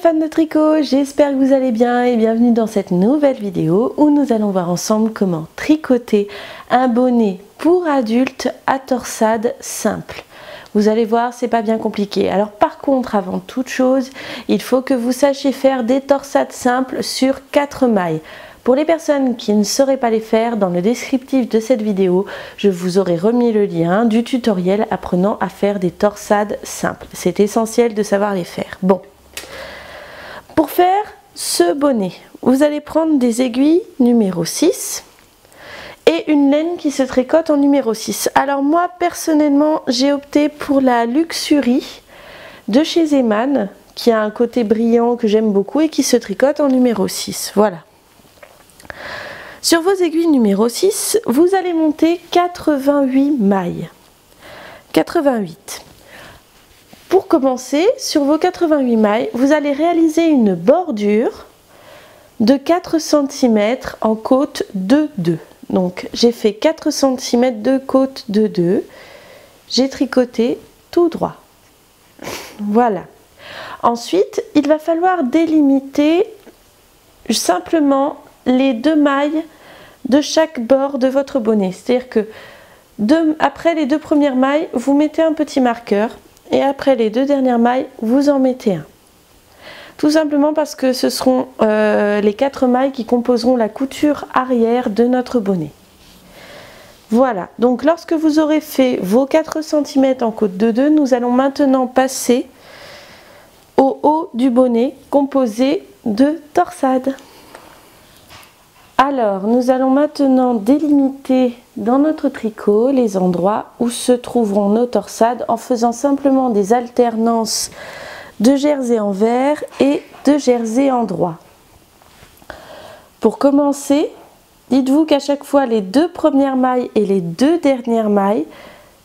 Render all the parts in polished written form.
fans de tricot, j'espère que vous allez bien et bienvenue dans cette nouvelle vidéo où nous allons voir ensemble comment tricoter un bonnet pour adultes à torsade simple. Vous allez voir, c'est pas bien compliqué. Alors par contre, avant toute chose, il faut que vous sachiez faire des torsades simples sur 4 mailles. Pour les personnes qui ne sauraient pas les faire, dans le descriptif de cette vidéo, je vous aurai remis le lien du tutoriel apprenant à faire des torsades simples. C'est essentiel de savoir les faire. Bon, pour faire ce bonnet, vous allez prendre des aiguilles numéro 6 et une laine qui se tricote en numéro 6. Alors moi, personnellement, j'ai opté pour la Luxury de chez Zeman, qui a un côté brillant que j'aime beaucoup et qui se tricote en numéro 6. Voilà. Sur vos aiguilles numéro 6, vous allez monter 88 mailles. 88. Pour commencer, sur vos 88 mailles, vous allez réaliser une bordure de 4 cm en côte de 2. Donc j'ai fait 4 cm de côte de 2. J'ai tricoté tout droit. Voilà. Ensuite, il va falloir délimiter simplement les 2 mailles de chaque bord de votre bonnet. C'est-à-dire que après les 2 premières mailles, vous mettez un petit marqueur et après les 2 dernières mailles, vous en mettez un. Tout simplement parce que ce seront les 4 mailles qui composeront la couture arrière de notre bonnet. Voilà, donc lorsque vous aurez fait vos 4 cm en côte de 2, nous allons maintenant passer au haut du bonnet composé de torsades. Alors, nous allons maintenant délimiter dans notre tricot les endroits où se trouveront nos torsades en faisant simplement des alternances de jersey envers et de jersey endroit. Pour commencer, dites-vous qu'à chaque fois les 2 premières mailles et les 2 dernières mailles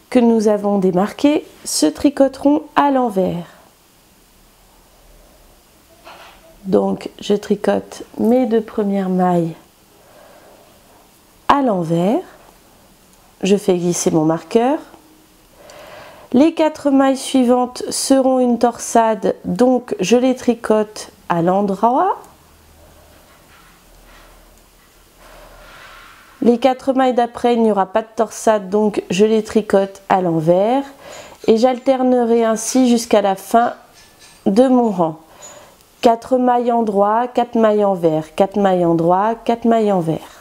que nous avons démarquées se tricoteront à l'envers. Donc, je tricote mes 2 premières mailles à l'envers, je fais glisser mon marqueur. Les 4 mailles suivantes seront une torsade, donc je les tricote à l'endroit. Les 4 mailles d'après, il n'y aura pas de torsade, donc je les tricote à l'envers. Et j'alternerai ainsi jusqu'à la fin de mon rang. 4 mailles endroit, 4 mailles envers, 4 mailles endroit, 4 mailles envers.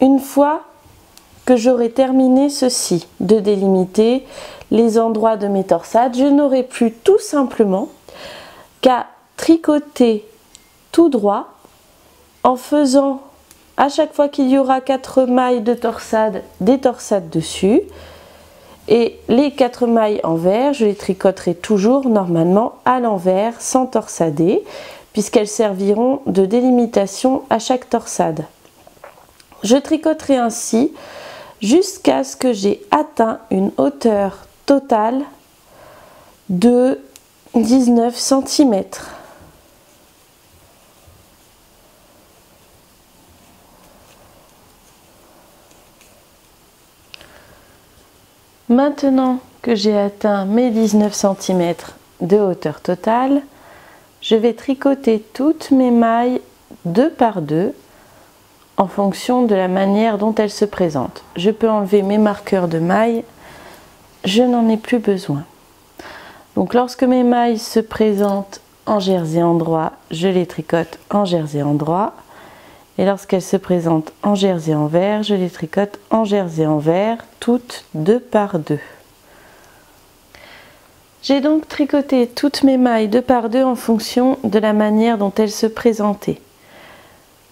Une fois que j'aurai terminé ceci, de délimiter les endroits de mes torsades, je n'aurai plus tout simplement qu'à tricoter tout droit en faisant à chaque fois qu'il y aura 4 mailles de torsade, des torsades dessus. Et les 4 mailles envers, je les tricoterai toujours normalement à l'envers sans torsader, puisqu'elles serviront de délimitation à chaque torsade. Je tricoterai ainsi jusqu'à ce que j'ai atteint une hauteur totale de 19 cm. Maintenant que j'ai atteint mes 19 cm de hauteur totale, je vais tricoter toutes mes mailles 2 par 2 en fonction de la manière dont elles se présentent. Je peux enlever mes marqueurs de mailles, je n'en ai plus besoin. Donc lorsque mes mailles se présentent en jersey endroit, je les tricote en jersey endroit. Et lorsqu'elles se présentent en jersey envers, je les tricote en jersey envers, toutes 2 par 2. J'ai donc tricoté toutes mes mailles 2 par 2 en fonction de la manière dont elles se présentaient.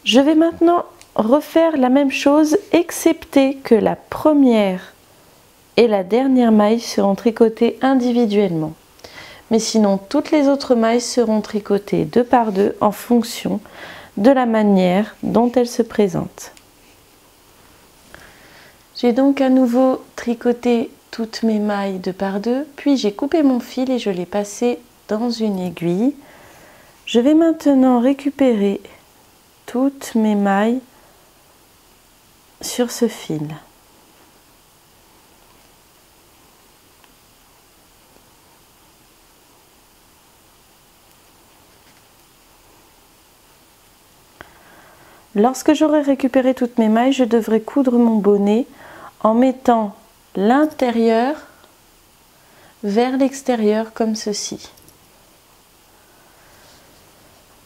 Je vais maintenant refaire la même chose, excepté que la première et la dernière maille seront tricotées individuellement. Mais sinon, toutes les autres mailles seront tricotées 2 par 2 en fonction de la manière dont elles se présentent. J'ai donc à nouveau tricoté toutes mes mailles 2 par 2, puis j'ai coupé mon fil et je l'ai passé dans une aiguille. Je vais maintenant récupérer toutes mes mailles sur ce fil. Lorsque j'aurai récupéré toutes mes mailles, je devrais coudre mon bonnet en mettant l'intérieur vers l'extérieur comme ceci.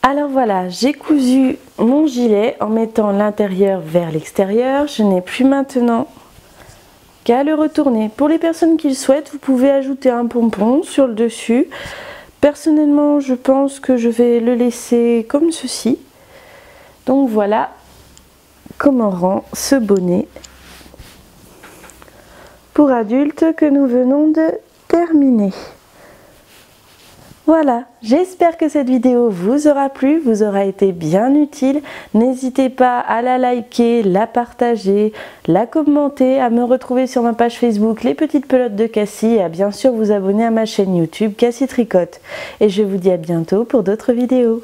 Alors voilà, j'ai cousu mon gilet en mettant l'intérieur vers l'extérieur. Je n'ai plus maintenant qu'à le retourner. Pour les personnes qui le souhaitent, vous pouvez ajouter un pompon sur le dessus. Personnellement, je pense que je vais le laisser comme ceci. Donc voilà comment rend ce bonnet pour adultes que nous venons de terminer. Voilà, j'espère que cette vidéo vous aura plu, vous aura été bien utile. N'hésitez pas à la liker, la partager, la commenter, à me retrouver sur ma page Facebook Les Petites Pelotes de Cassie et à bien sûr vous abonner à ma chaîne YouTube Cassie Tricote. Et je vous dis à bientôt pour d'autres vidéos.